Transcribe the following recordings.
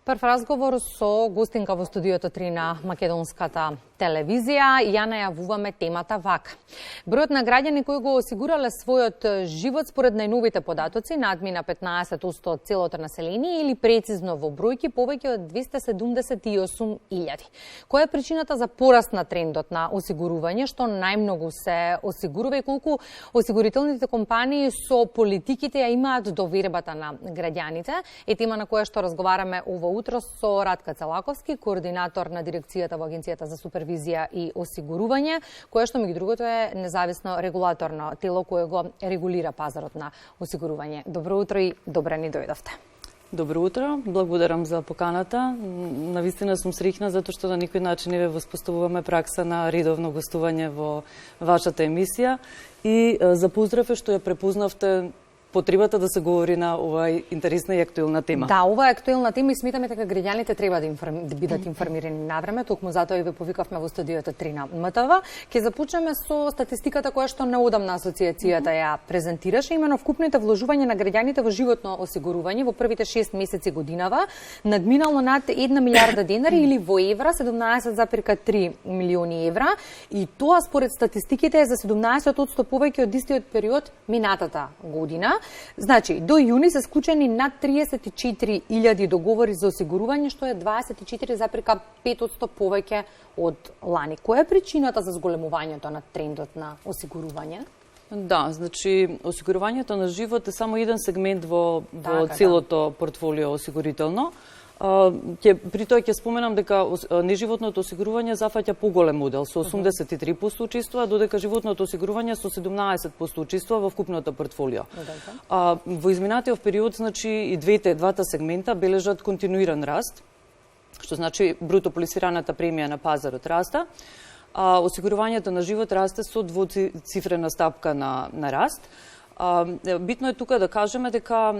Прв разговор со гостинка во студиото 3 на Македонската телевизија. Ја најавуваме темата вака. Бројот на граѓани кои го осигурале својот живот според најновите податоци надмина 15% од целото население или прецизно во бројки повеќе од 278.000. Која е причината за пораст на трендот на осигурување, што најмногу се осигурува и колку осигурителните компании со политиките ја имаат довербата на граѓаните? Е тема на која што разговараме ова утро со Ратка Целаковски, координатор на дирекцијата во Агенцијата за супервизија и осигурување, кое што меѓу другото е независно регулаторно тело кое го регулира пазарот на осигурување. Добро утро и добре ни дојдовте. Добро утро, благодарам за поканата. Навистина сум среќна затоа што на никој начин не ве воспоставуваме пракса на редовно гостување во вашата емисија и за поздрав е што ја препознавте потребата да се говори на оваа интересна и актуелна тема. Да, ова е актуелна тема и сметаме дека граѓаните треба да бидат информирани на време, токму затоа и ве повикавме во студиото 3 на МТВ. Ќе започнеме со статистиката која што неодамна асоциацијата ја презентираше, имено вкупните вложувања на граѓаните во животно осигурување во првите 6 месеци годинава надминало над 1 милиарда денари или во евра 17,3 милиони евра, и тоа според статистиките е за 17% повеќе од истиот период минатата година. Значи, до јуни се склучени над 34.000 договори за осигурување, што е 24,5% повеќе од лани. Која е причината за зголемувањето на трендот на осигурување? Да, значи, осигурувањето на живот е само еден сегмент во целото портфолио осигурително. При тоа ќе споменам дека неживотното осигурување зафаќа поголем удел со 83% учествува, додека животното осигурување со 17% учествува во вкупното портфолио. Во изминатиот период, значи, и двата сегмента бележат континуиран раст, што значи бруто полисираната премија на пазарот раста, а осигурувањето на живот расте со двоцифрена стапка на раст. Битно е тука да кажеме дека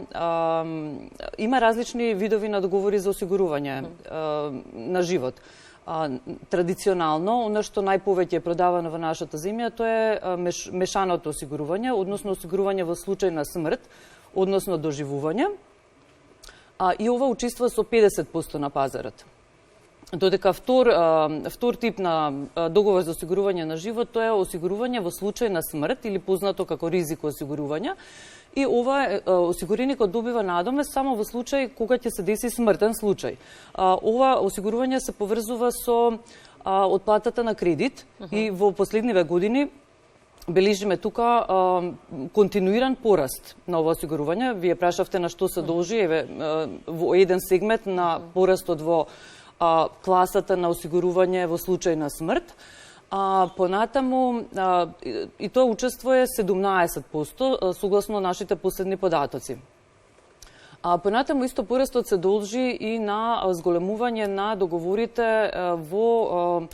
има различни видови на договори за осигурување на живот. Традиционално, оно што најповеќе е продавано во нашата земја, тоа е мешаното осигурување, односно осигурување во случај на смрт, односно доживување. И ова учествува со 50% на пазарот. Додека втор тип на договор за осигурување на живот, тоа е осигурување во случај на смрт или познато како ризико осигурување. И ова осигуреникот добива надомест само во случај кога ќе се деси смртен случај. Ова осигурување се поврзува со отплатата на кредит и во последниве години бележиме тука континуиран пораст на ова осигурување. Вие прашавте на што се должи, во еден сегмент на порастот во класата на осигурување во случај на смрт. Понатаму, и тоа учество е 17%, согласно нашите последни податоци. Понатаму исто порастот се должи и на зголемување на договорите во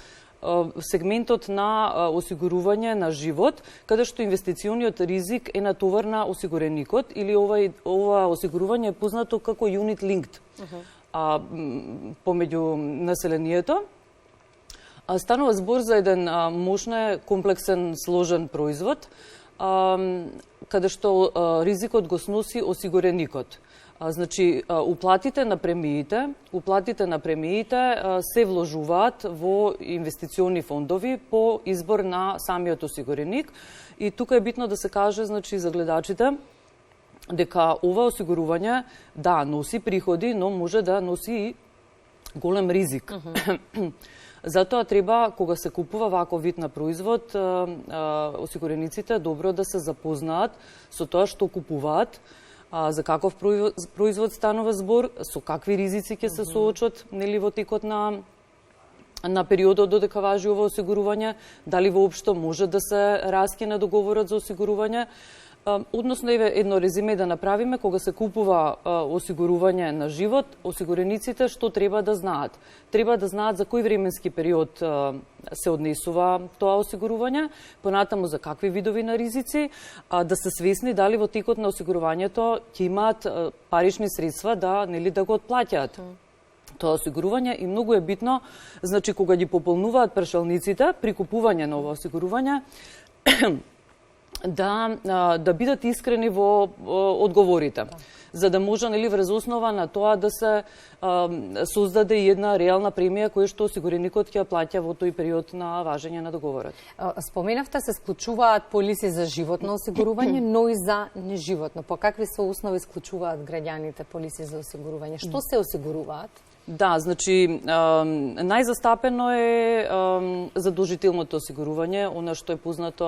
сегментот на осигурување на живот, каде што инвестициониот ризик е натовар на осигуреникот или ова осигурување е познато како unit linked. Помеѓу населението. Станува збор за еден мощен, комплексен, сложен производ, каде што ризикот го сноси осигуреникот. Значи, уплатите на премиите се вложуваат во инвестициони фондови по избор на самиот осигуреник. И тука е битно да се каже, значи, за гледачите, дека ова осигурување, да, носи приходи, но може да носи и голем ризик. Затоа треба, кога се купува ваков вид на производ, осигурениците добро да се запознаат со тоа што купуваат, за каков производ станува збор, со какви ризици ќе се соочат во текот на периодот додека важи ова осигурување, дали воопшто може да се раскине договорот за осигурување. Односно, едно резиме да направиме, кога се купува осигурување на живот, осигурениците што треба да знаат? Треба да знаат за кој временски период се однесува тоа осигурување, понатаму за какви видови на ризици, да се свесни дали во текот на осигурувањето ќе имаат парични средства да го отплаќаат тоа осигурување. И многу е битно, значи, кога ги пополнуваат прашалниците при купување на ова осигурување, да бидат искрени во одговорите. за да може врз основа на тоа да се создаде една реална премија која што осигуреникот ќе ја плаќа во тој период на важење на договорот. Споменавте се склучуваат полиси за животно осигурување, но и за неживотно. По какви се основи склучуваат граѓаните полиси за осигурување? Што се осигуруваат? Да, значи, најзастапено е задолжителното осигурување, она што е познато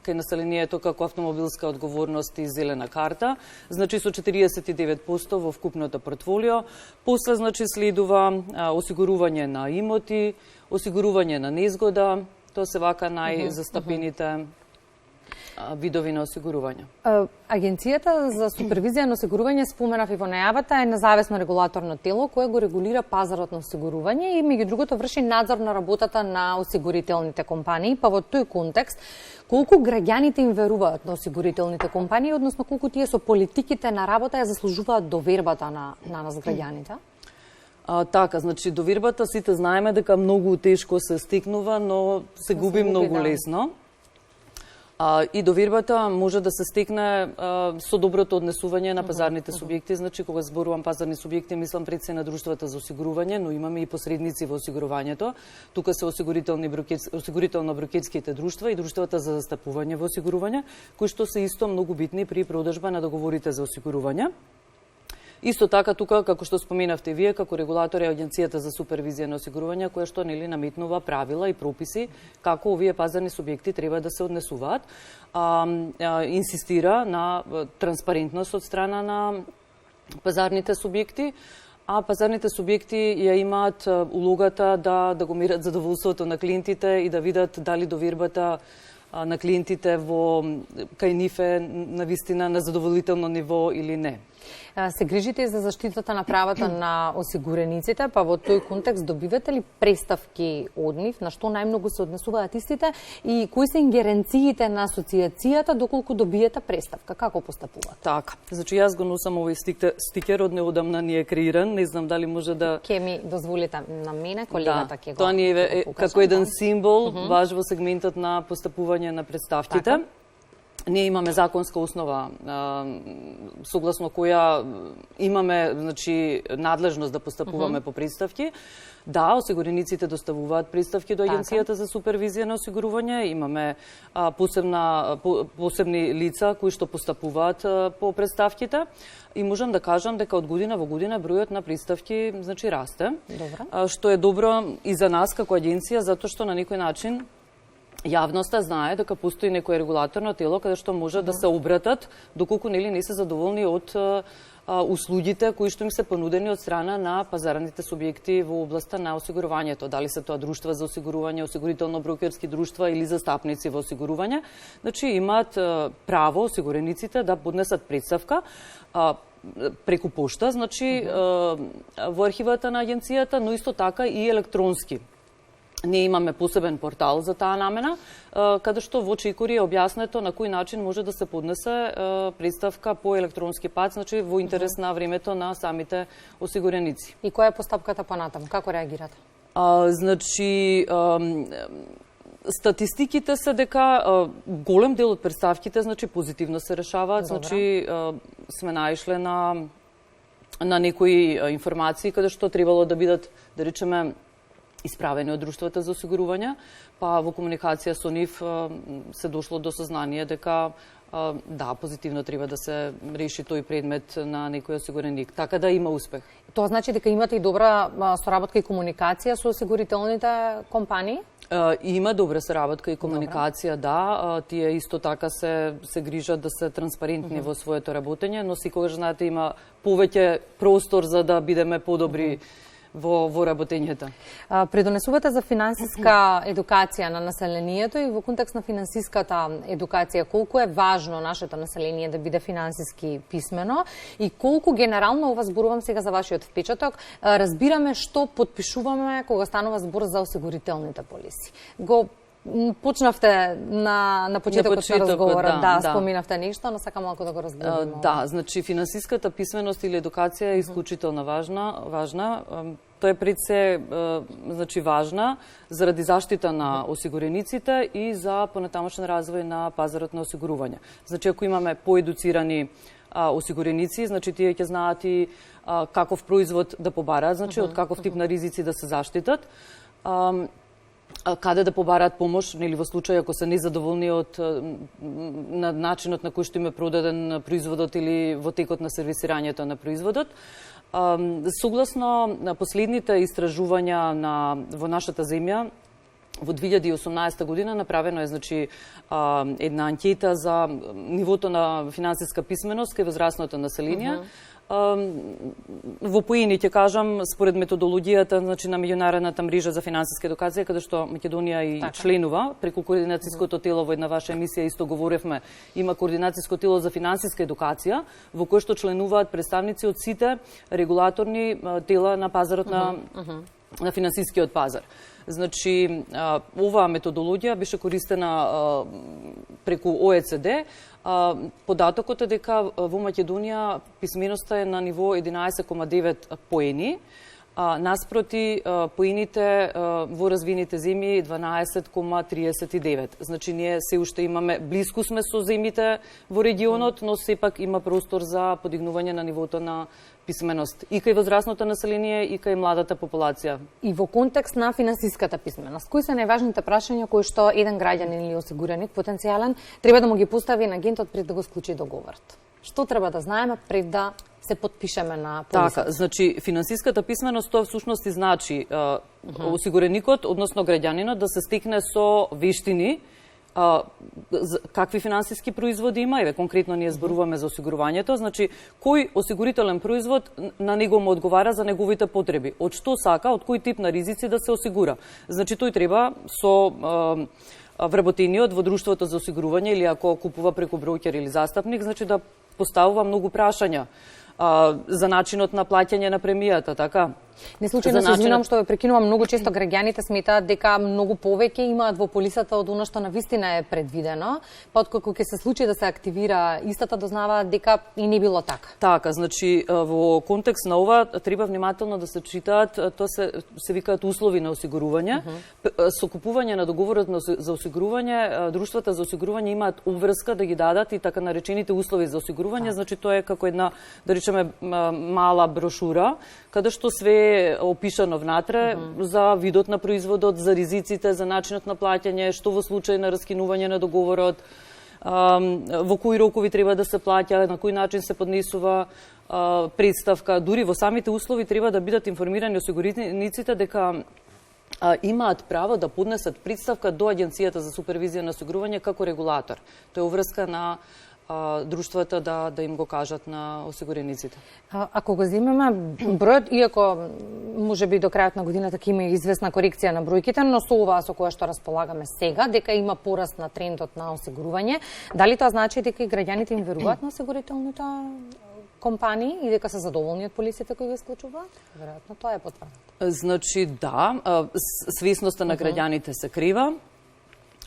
кај населението како автомобилска одговорност и зелена карта, значи со 49% во вкупното портфолио. После, значи, следува осигурување на имоти, осигурување на незгода, тоа се вака најзастапените видови на осигурување. Агенцијата за супервизија на осигурување, споменав и во најавата, е независно регулаторно тело кое го регулира пазарот на осигурување и меѓу другото врши надзор на работата на осигурителните компании, па во тој контекст колку граѓаните им веруваат на осигурителните компании, односно колку тие со политиките на работа ја заслужуваат довербата на нас граѓаните? Така, значи довербата сите знаеме дека многу тешко се стекнува, но се губи многу лесно. И довербата може да се стекне со доброто однесување на пазарните субјекти. Значи, кога зборувам пазарни субјекти, мислам пред се на друштвата за осигурување, но имаме и посредници во осигурувањето. Тука се осигурително-брокетските друштва и друштвата за застапување во осигурување, кои што се исто многу битни при продажба на договорите за осигурување. Исто така, тука, како што споменавте вие, како регулатор е Агенцијата за супервизија на осигурување, која што наметнува правила и прописи како овие пазарни субјекти треба да се однесуваат. Инсистира на транспарентност од страна на пазарните субјекти, а пазарните субјекти ја имаат улогата да го мерат задоволството на клиентите и да видат дали довербата на клиентите кај нив е навистина на задоволително ниво или не. Се грижите и за заштитата на правата на осигурениците, па во тој контекст добивате ли преставки од нив, на што најмногу се однесуваат истите и кои се ингеренциите на асоциацијата доколку добиете преставка, како постапуваат? Така, значи јас го носам овој стикер од неодамна ни е креиран, не знам дали може да... Ке ми дозволите на мене, колегата ќе го тоа ни е како еден символ, важен во сегментот на постапување на представките. Така. Ние имаме законска основа согласно која имаме, значи, надлежност да постапуваме по представки. Да, осигурениците доставуваат представки до Агенцијата за супервизија на осигурување. Имаме посебни лица кои што постапуваат по представките и можам да кажам дека од година во година бројот на представки, значи, расте. Добро. Што е добро и за нас како агенција, затоа што на некој начин јавноста знае дека постои некое регулаторно тело каде што може да се обратат доколку не се задоволни од услугите кои што им се понудени од страна на пазарните субјекти во областа на осигурувањето, дали се тоа друштва за осигурување, осигурително-брокерски друштва или застапници во осигурување. Значи имаат право осигурениците да поднесат представка преку пошта, значи во архивата на агенцијата, но исто така и електронски. Ние имаме посебен портал за таа намена, каде што во чекори е објаснето на кој начин може да се поднесе представка по електронски пат, значи во интерес на времето на самите осигуреници. И која е постапката понатаму? Како реагирате? Значи, статистиките се дека голем дел од представките, значи, позитивно се решаваат, значи, сме наишле на некои информации каде што требало да бидат, да речеме, исправени од друштвата за осигурување, па во комуникација со нив се дошло до сознание дека да, позитивно треба да се реши тој предмет на некој осигуреник, така да има успех. Тоа значи дека имате и добра соработка и комуникација со осигурителните компании? Има добра соработка и комуникација, да. Тие исто така се грижат да се транспарентни во своето работење, но секогаш, знаете, има повеќе простор за да бидеме подобри во работењето. Предонесувате за финансиска едукација на населението и во контекст на финансиската едукација, колку е важно нашето население да биде финансиски писмено и колку генерално, ова зборувам сега за вашиот впечаток, разбираме што подпишуваме кога станува збор за осигурителните полиси. Го почнавте на почетокот на разговорот, да, споминавте нешто, но сакам малку да го разберем. Да, значи финансиската писменост или едукација е исклучително важна. Тоа е пред се, значи, важна заради заштита на осигурениците и за понатамошен развој на пазарот на осигурување. Значи, ако имаме поедуцирани осигуреници, значи тие ќе знаат и каков производ да побараат, значи од каков тип на ризици да се заштитат. Каде да побараат помош, нели во случај ако се незадоволни од на начинот на кој што им е продаден производот или во текот на сервисирањето на производот. Согласно на последните истражувања во нашата земја, во 2018 година направено е значи една анкета за нивото на финансиска писменост кај возрастното население. Во поени ќе кажам според методологијата значи на меѓународната мрежа за финансиска едукација каде што Македонија и членува преку координацијското тело во една ваша емисија исто говоревме, има координацијско тело за финансиска едукација во кое што членуваат представници од сите регулаторни тела на пазарот на финансискиот пазар. Значи, оваа методологија беше користена преку ОЕЦД. Податокот е дека во Македонија писменоста е на ниво 11,9 поени, наспроти поените во развиените земји 12,39. Значи, ние се уште имаме, блиску сме со земјите во регионот, но сепак има простор за подигнување на нивото на писменост и кај возрастното население и кај младата популација. И во контекст на финансиската писменост, кои се најважните прашања кои што еден граѓанин или осигуреник потенцијален треба да му ги постави на агентот пред да го склучи договорот? Што треба да знаеме пред да се подпишеме на полисата? Така, значи финансиската писменост тоа всушност значи осигуреникот, односно граѓанинот да се стекне со вештини какви финансиски производи има, еве конкретно ние зборуваме за осигурувањето, значи кој осигурителен производ на него му одговара за неговите потреби, од што сака, од кој тип на ризици да се осигура. Значи тој треба со вработениот во друштвото за осигурување или ако купува преку брокер или застапник, значи да поставува многу прашања за начинот на плаќање на премијата, така? Не случајно се извинувам што ве прекинувам, многу често граѓаните сметаат дека многу повеќе имаат во полисата од она што навистина е предвидено, па откако ќе се случи да се активира истата дознаваат дека и не било така. Така, значи во контекст на ова треба внимателно да се читаат, тоа се викаат услови на осигурување. Со купување на договорот за осигурување, друштвата за осигурување имаат обврска да ги дадат и така наречените услови за осигурување, значи тоа е како една, да речеме, мала брошура, каде што све опишано внатре за видот на производот, за ризиците, за начинот на плаќање, што во случај на раскинување на договорот, во кои рокови треба да се плаќа, на кој начин се поднесува представка. Дури во самите услови треба да бидат информирани осигурениците дека имаат право да поднесат представка до Агенцијата за супервизија на осигурување како регулатор. Тоа е уврска на друштвата да им го кажат на осигурениците. Ако го земеме бројот, иако може би до крајот на годината ќе има известна корекција на бројките, но со оваа со која што располагаме сега, дека има пораст на трендот на осигурување, дали тоа значи дека и граѓаните им веруваат на осигурителните компании и дека се задоволни од полисите кои ги исклучуваат? Веројатно тоа е потврдено. Значи да, свесноста на граѓаните се крива.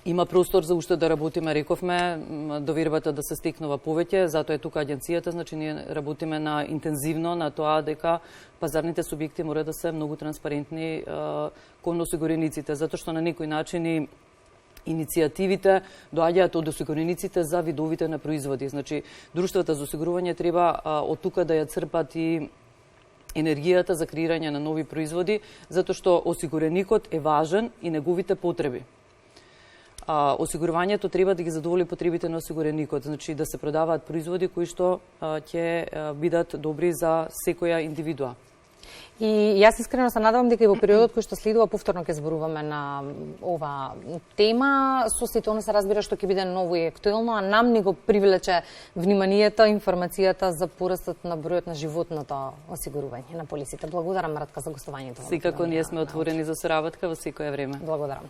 Има простор за уште да работиме, рековме, довербата да се стекнува повеќе, затоа е тука агенцијата, значи ние работиме на интензивно на тоа дека пазарните субјекти мора да се многу транспарентни кон осигурениците, затоа што на некој начин и иницијативите доаѓаат од осигурениците за видовите на производи. Значи, друштвата за осигурување треба од тука да ја црпат и енергијата за креирање на нови производи, затоа што осигуреникот е важен и неговите потреби. Осигурувањето треба да ги задоволи потребите на осигуреникот, значи да се продаваат производи кои што ќе бидат добри за секоја индивидуа. И јас искрено се надевам дека и во периодот кој што следува повторно ќе зборуваме на ова тема. Со сите она се разбира што ќе биде ново и актуелно, а нам ни го привлече вниманието, информацијата за порастот на бројот на животното осигурување на полисите. Благодарам, Радка, за гостувањето. Секако ние сме отворени за соработка во секое време. Благодарам.